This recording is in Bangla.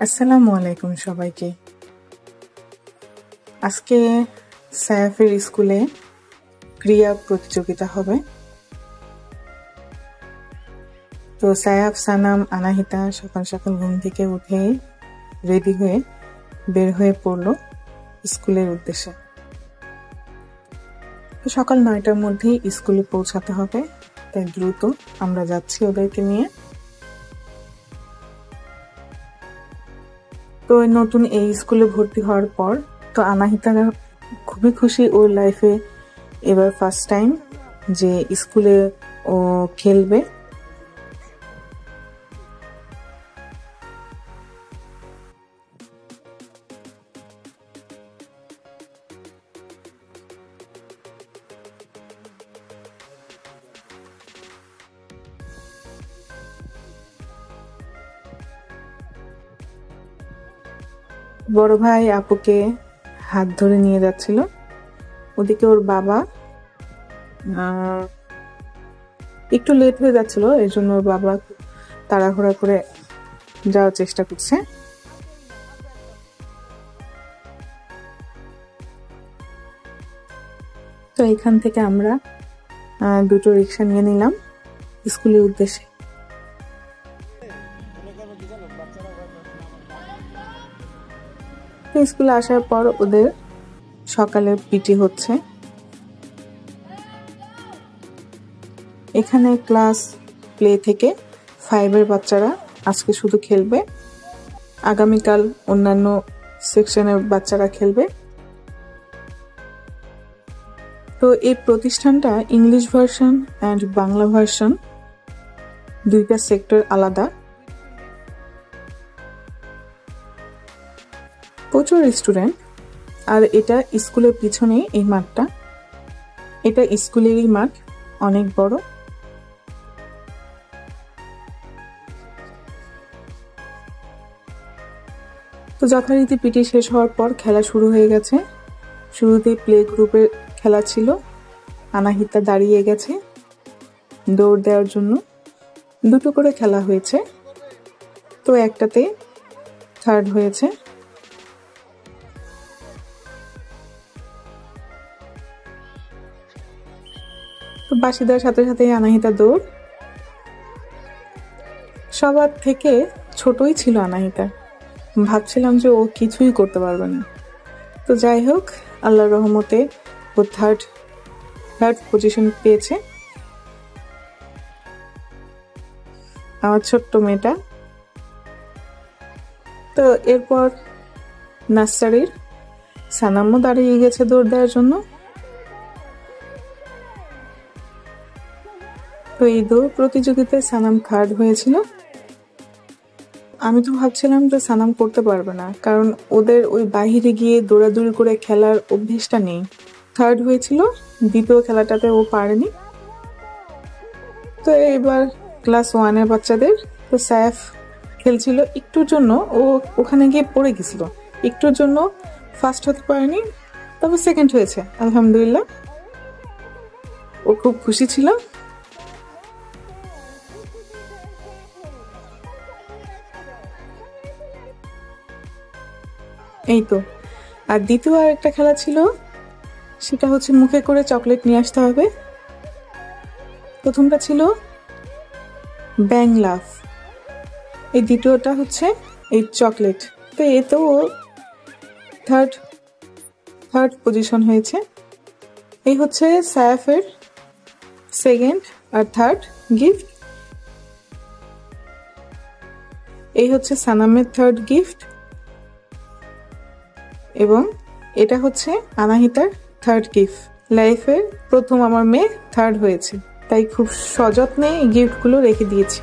আসসালামু আলাইকুম সবাইকে। আজকে সায়াফের স্কুলে ক্রিয়া প্রতিযোগিতা হবে। তো সায়াফ, সানাম, আনাহিতা সকাল সকাল ঘুম থেকে উঠে রেডি হয়ে বের হয়ে পড়লো স্কুলের উদ্দেশ্যে। তো সকাল 9টার মধ্যেই স্কুলে পৌঁছাতে হবে, তাই দ্রুত আমরা যাচ্ছি ওদেরকে নিয়ে। তো নতুন এই স্কুলে ভর্তি হওয়ার পর তো আনাহিতা খুবই খুশি, ওর লাইফে এবার ফার্স্ট টাইম যে স্কুলে ও খেলবে। বড় ভাই আপুকে হাত ধরে নিয়ে যাচ্ছিল, ওদিকে ওর বাবা একটু লেট হয়ে যাচ্ছিল, এই জন্য ওর বাবা তাড়াহুড়া করে যাওয়ার চেষ্টা করছে। তো এখান থেকে আমরা দুটো রিক্সা নিয়ে নিলাম স্কুলের উদ্দেশ্যে। স্কুলে আসার পর ওদের সকালে পিটি হচ্ছে। এখানে ক্লাস প্লে থেকে 5-এর বাচ্চারা আজকে শুধু খেলবে, আগামীকাল অন্যান্য সেকশনের বাচ্চারা খেলবে। তো এই প্রতিষ্ঠানটা English version and Bangla version দুইটা সেক্টর আলাদা। প্রচুর স্টুডেন্ট, আর এটা স্কুলের পিছনেই এই মাঠটা। এটা স্কুলেরই মাঠ, অনেক বড়। তো যথারীতি পিটি শেষ হওয়ার পর খেলা শুরু হয়ে গেছে। শুরুতেই প্লে গ্রুপের খেলা ছিল, আনাহিতা দাঁড়িয়ে গেছে দৌড় দেওয়ার জন্য। দুটো করে খেলা হয়েছে, তো একটাতে থার্ড হয়েছে। তো বাঁশি দেওয়ার সাথে সাথে আনাহিতা দৌড়। সবার থেকে ছোটই ছিল আনাহিতা, ভাবছিলাম যে ও কিছুই করতে পারবে না। তো যাই হোক, আল্লাহর রহমতে ও থার্ড পজিশন পেয়েছে। আমার ছোট্ট মেয়েটা। তো এরপর নার্সারির সানামও দাঁড়িয়ে গেছে দৌড় দেওয়ার জন্য। তো এই দৌড় প্রতিযোগিতায় সানাম থার্ড হয়েছিল। আমি তো ভাবছিলাম যে সানাম করতে পারবে না, কারণ ওদের ওই বাহিরে গিয়ে দৌড়াদৌড়ি করে খেলার অভ্যেসটা নেই। থার্ড হয়েছিল, দ্বিতীয় খেলাটাতে ও পারেনি। তো এবার ক্লাস 1-এর বাচ্চাদের। তো সায়াফ খেলছিল, একটুর জন্য ও ওখানে গিয়ে পড়ে গেছিল, একটুর জন্য ফার্স্ট হতে পারেনি, তবে সেকেন্ড হয়েছে আলহামদুলিল্লাহ। ও খুব খুশি ছিল। এই তো, আর দ্বিতীয় আর একটা খেলা ছিল, সেটা হচ্ছে মুখে করে চকলেট নিয়ে আসতে হবে। প্রথমটা ছিল ব্যাং লাভ, এই দ্বিতীয়টা হচ্ছে এই চকলেট। তো এতেও থার্ড পজিশন হয়েছে। এই হচ্ছে সায়াফের সেকেন্ড আর থার্ড গিফট। এই হচ্ছে সানামের থার্ড গিফট, এবং এটা হচ্ছে আনাহিতার থার্ড গিফট। লাইফের প্রথম আমার মেয়ে থার্ড হয়েছে, তাই খুব সযত্নে এই গিফটগুলো রেখে দিয়েছি।